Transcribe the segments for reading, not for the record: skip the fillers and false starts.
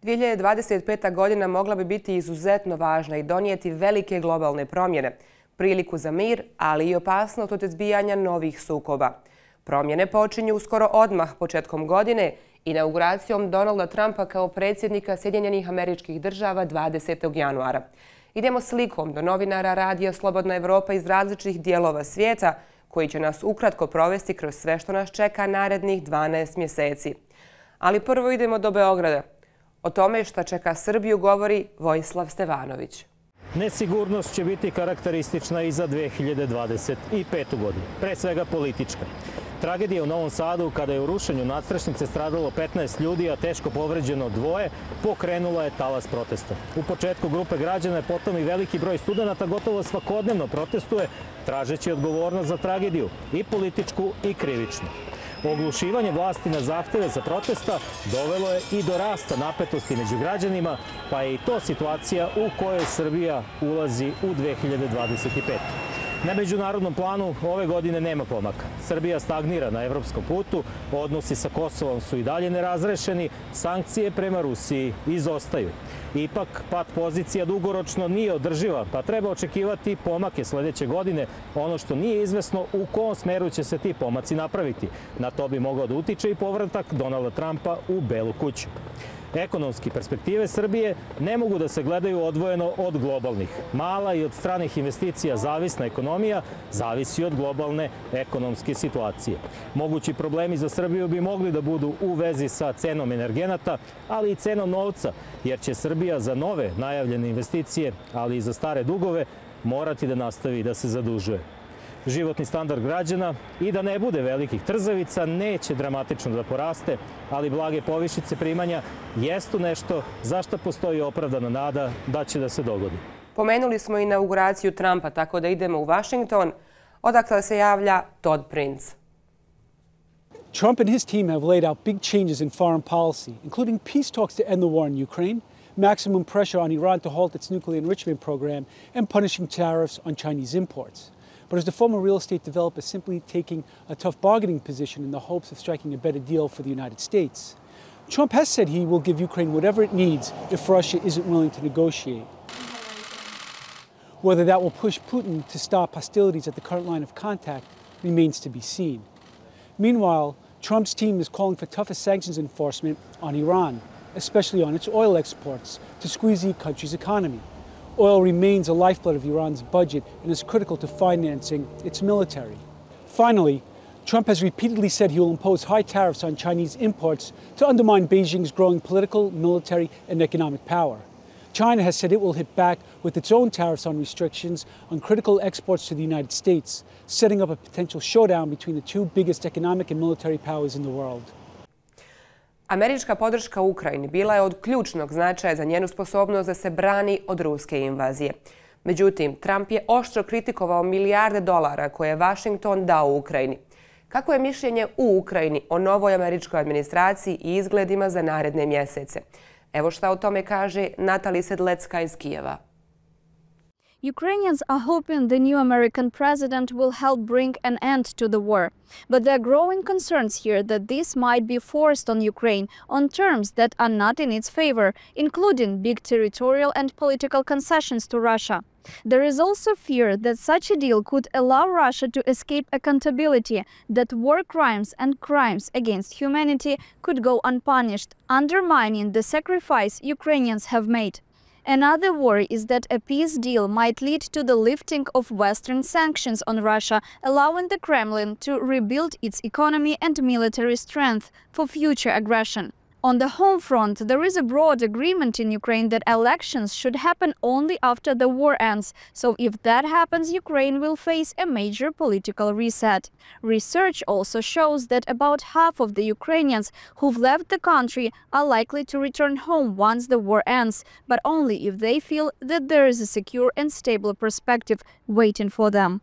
2025. godina mogla bi biti izuzetno važna i donijeti velike globalne promjene, priliku za mir, ali i opasnost od izbijanja novih sukoba. Promjene počinju uskoro odmah početkom godine inauguracijom Donalda Trumpa kao predsjednika Sjedinjenih Američkih Država 20. januara. Idemo slikom do novinara radija Slobodna Evropa iz različitih dijelova svijeta koji će nas ukratko provesti kroz sve što nas čeka narednih 12 mjeseci. Ali prvo idemo do Beograda. O tome šta čeka Srbiju govori Vojislav Stevanović. Nesigurnost će biti karakteristična i za 2025. godinu, pre svega politička. Tragedija u Novom Sadu, kada je u rušenju nadstrešnice stradalo 15 ljudi, a teško povređeno 2, pokrenula je talas protesta. U početku grupe građana, potom i veliki broj studenata gotovo svakodnevno protestuje, tražeći odgovornost za tragediju, i političku i krivičnu. Oglušivanje vlasti na zahteve za protesta dovelo je i do rasta napetosti među građanima, pa je i to situacija u kojoj Srbija ulazi u 2025. Na međunarodnom planu ove godine nema pomaka. Srbija stagnira na evropskom putu, odnosi sa Kosovom su i dalje nerazrešeni, sankcije prema Rusiji izostaju. Ipak, pad pozicija dugoročno nije održiva, pa treba očekivati pomake sljedeće godine. Ono što nije izvesno u kom smeru će se ti pomaci napraviti. Na to bi mogao da utiče i povratak Donalda Trumpa u Bijelu kuću. Ekonomske perspektive Srbije ne mogu da se gledaju odvojeno od globalnih. Mala i od stranih investicija zavisna ekonomija zavisi od globalne ekonomske situacije. Mogući problemi za Srbiju bi mogli da budu u vezi sa cenom energenata, ali i cenom novca, jer će Srbija za nove najavljene investicije, ali i za stare dugove, morati da nastavi da se zadužuje. Životni standard građana i da ne bude velikih trzavica neće dramatično da poraste, ali blage povišice primanja jesu nešto za što postoji opravdana nada da će da se dogodi. Pomenuli smo inauguraciju Trumpa, tako da idemo u Washington, odakle se javlja Todd Prince. Trump and his team have laid out big changes in foreign policy, including peace talks to end the war in Ukraine, maximum pressure on Iran to halt its nuclear enrichment program, and punishing tariffs on Chinese imports. But is the former real estate developer simply taking a tough bargaining position in the hopes of striking a better deal for the United States? Trump has said he will give Ukraine whatever it needs if Russia isn't willing to negotiate. Whether that will push Putin to stop hostilities at the current line of contact remains to be seen. Meanwhile, Trump's team is calling for tougher sanctions enforcement on Iran, especially on its oil exports, to squeeze the country's economy. Oil remains a lifeblood of Iran's budget and is critical to financing its military. Finally, Trump has repeatedly said he will impose high tariffs on Chinese imports to undermine Beijing's growing political, military, and economic power. China has said it will hit back with its own tariffs on restrictions on critical exports to the United States, setting up a potential showdown between the two biggest economic and military powers in the world. Američka podrška Ukrajini bila je od ključnog značaja za njenu sposobnost da se brani od ruske invazije. Međutim, Trump je oštro kritikovao milijarde dolara koje je Washington dao Ukrajini. Kako je mišljenje u Ukrajini o novoj američkoj administraciji i izgledima za naredne mjesece? Evo šta o tome kaže Natali Sedlecka iz Kijeva. Ukrainians are hoping the new American president will help bring an end to the war. But there are growing concerns here that this might be forced on Ukraine on terms that are not in its favor, including big territorial and political concessions to Russia. There is also fear that such a deal could allow Russia to escape accountability, that war crimes and crimes against humanity could go unpunished, undermining the sacrifice Ukrainians have made. Another worry is that a peace deal might lead to the lifting of Western sanctions on Russia, allowing the Kremlin to rebuild its economy and military strength for future aggression. On the home front, there is a broad agreement in Ukraine that elections should happen only after the war ends, so if that happens, Ukraine will face a major political reset. Research also shows that about half of the Ukrainians who've left the country are likely to return home once the war ends, but only if they feel that there is a secure and stable perspective waiting for them.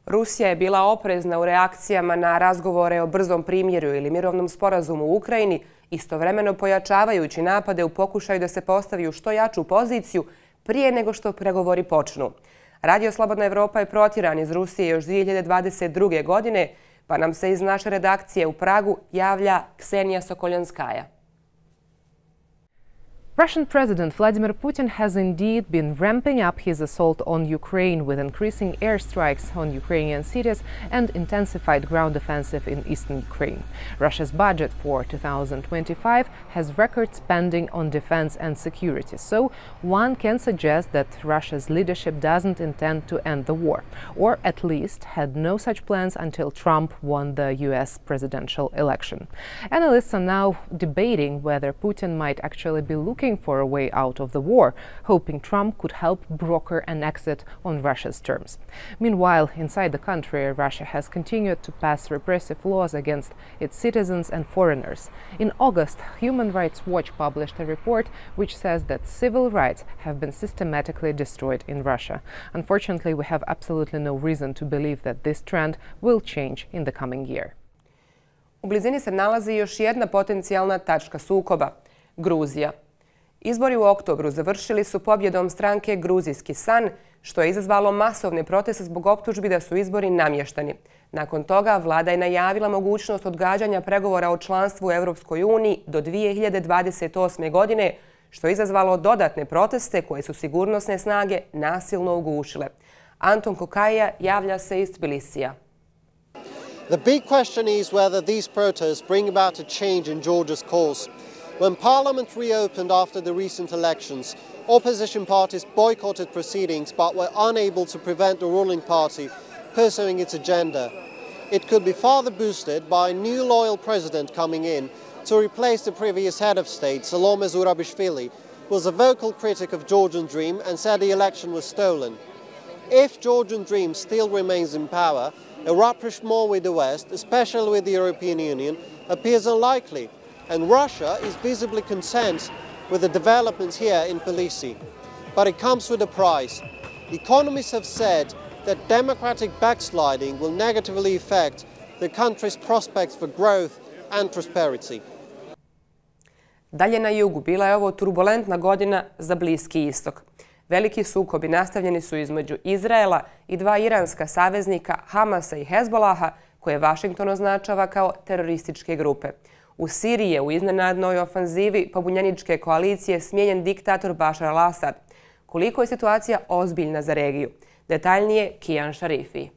Rusija je bila oprezna u reakcijama na razgovore o brzom primjeru ili mirovnom sporazumu u Ukrajini, istovremeno pojačavajući napade u pokušaju da se postavi u što jaču poziciju prije nego što pregovori počnu. Radio Slobodna Evropa je protjeran iz Rusije još 2022. godine, pa nam se iz naše redakcije u Pragu javlja Ksenija Sokoljanskaja. Russian President Vladimir Putin has indeed been ramping up his assault on Ukraine with increasing airstrikes on Ukrainian cities and intensified ground offensive in eastern Ukraine. Russia's budget for 2025 has record spending on defense and security, so one can suggest that Russia's leadership doesn't intend to end the war, or at least had no such plans until Trump won the US presidential election. Analysts are now debating whether Putin might actually be looking for a way out of the war, hoping Trump could help broker an exit on Russia's terms. Meanwhile, inside the country, Russia has continued to pass repressive laws against its citizens and foreigners. In August, Human Rights Watch published a report which says that civil rights have been systematically destroyed in Russia. Unfortunately, we have absolutely no reason to believe that this trend will change in the coming year. U blizini se nalazi još jedna potencijalna tačka sukoba – Gruzija. Izbori u oktobru završili su pobjedom stranke Gruzijski san, što je izazvalo masovne proteste zbog optužbi da su izbori namještani. Nakon toga, vlada je najavila mogućnost odgađanja pregovora o članstvu u Europskoj uniji do 2028. godine, što je izazvalo dodatne proteste koje su sigurnosne snage nasilno ugušile. Anton Kokaja javlja se iz Tbilisija. The big question is whether these protests bring about a change in Georgia's course. When Parliament reopened after the recent elections, opposition parties boycotted proceedings but were unable to prevent the ruling party pursuing its agenda. It could be further boosted by a new loyal president coming in to replace the previous head of state, Salome Zurabishvili, who was a vocal critic of Georgian Dream and said the election was stolen. If Georgian Dream still remains in power, a rapprochement with the West, especially with the European Union, appears unlikely, and Russia is visibly concerned with the developments here in Tbilisi. But it comes with a price. Economists have said that democratic backsliding will negatively affect the country's prospects for growth and prosperity. Dalje na jugu bila je ovo turbulentna godina za Bliski istok. Veliki sukobi nastavljeni su između Izraela i dva iranska saveznika Hamasa i Hezbolaha, koje Vašington označava kao terorističke grupe. U Siriji je u iznenadnoj ofanzivi pobunjeničke koalicije smijenjen diktator Bashar al-Assad. Koliko je situacija ozbiljna za regiju? Detaljnije Kijan Šarifi.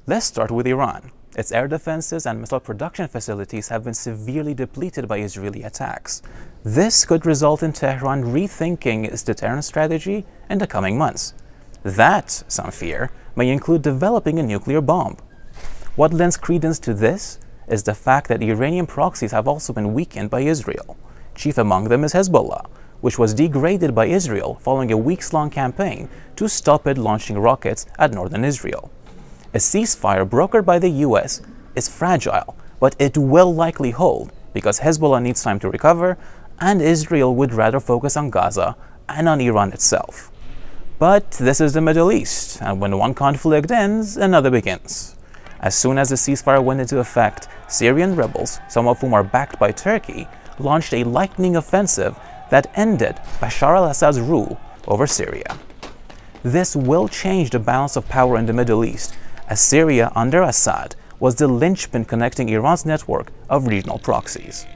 Let's start with Iran. Its air defenses and missile production facilities have been severely depleted by Israeli attacks. This could result in Tehran rethinking its deterrence strategy in the coming months. That, some fear, may include developing a nuclear bomb. What lends credence to this is the fact that Iranian proxies have also been weakened by Israel. Chief among them is Hezbollah, which was degraded by Israel following a weeks-long campaign to stop it launching rockets at northern Israel. A ceasefire brokered by the US is fragile, but it will likely hold because Hezbollah needs time to recover and Israel would rather focus on Gaza and on Iran itself. But this is the Middle East, and when one conflict ends, another begins. As soon as the ceasefire went into effect, Syrian rebels, some of whom are backed by Turkey, launched a lightning offensive that ended Bashar al-Assad's rule over Syria. This will change the balance of power in the Middle East, as Syria under Assad was the linchpin connecting Iran's network of regional proxies.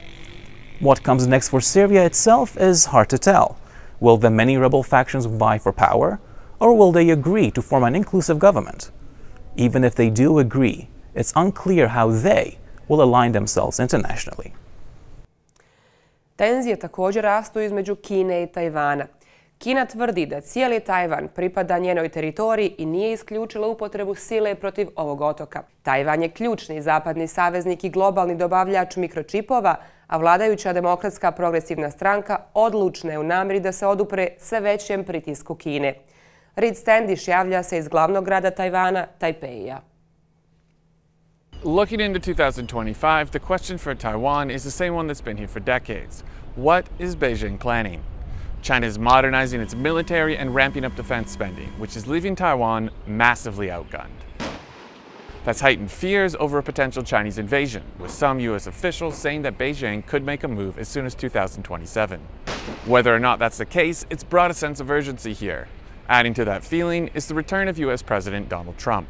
What comes next for Syria itself is hard to tell. Will the many rebel factions vie for power, or will they agree to form an inclusive government? Even if they do agree, it's unclear how they will align themselves internationally. Tenzije također rastu između Kine i Tajvana. Kina tvrdi da cijeli Tajvan pripada njenoj teritoriji i nije isključila upotrebu sile protiv ovog otoka. Tajvan je ključni zapadni saveznik i globalni dobavljač mikročipova, a vladajuća demokratska progresivna stranka odlučna je u namjeri da se odupre sve većem pritisku Kine. Reed Standish javlja se iz glavnog grada Tajvana, Tajpeja. Looking into 2025, the question for Taiwan is the same one that's been here for decades. What is Beijing planning? China is modernizing its military and ramping up defense spending, which is leaving Taiwan massively outgunned. That's heightened fears over a potential Chinese invasion, with some US officials saying that Beijing could make a move as soon as 2027. Whether or not that's the case, it's brought a sense of urgency here. Adding to that feeling is the return of US President Donald Trump.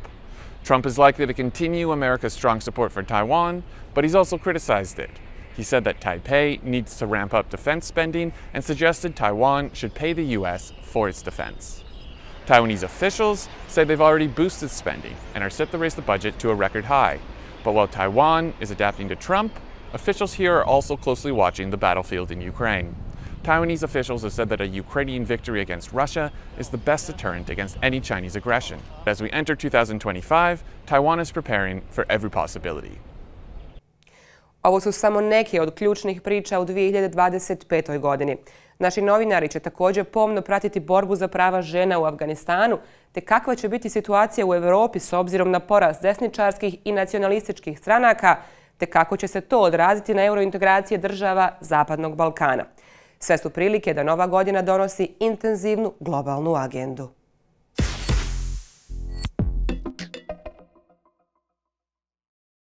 Trump is likely to continue America's strong support for Taiwan, but he's also criticized it. He said that Taipei needs to ramp up defense spending and suggested Taiwan should pay the US for its defense. Taiwanese officials say they've already boosted spending and are set to raise the budget to a record high. But while Taiwan is adapting to Trump, officials here are also closely watching the battlefield in Ukraine. Taiwanese officials have said that a Ukrainian victory against Russia is the best deterrent against any Chinese aggression. As we enter 2025, Taiwan is preparing for every possibility. Ovo su samo neke od ključnih priča u 2025. godini. Naši novinari će također pomno pratiti borbu za prava žena u Afganistanu, te kakva će biti situacija u Europi s obzirom na porast desničarskih i nacionalističkih stranaka, te kako će se to odraziti na eurointegracije država Zapadnog Balkana. Sve su prilike da nova godina donosi intenzivnu globalnu agendu.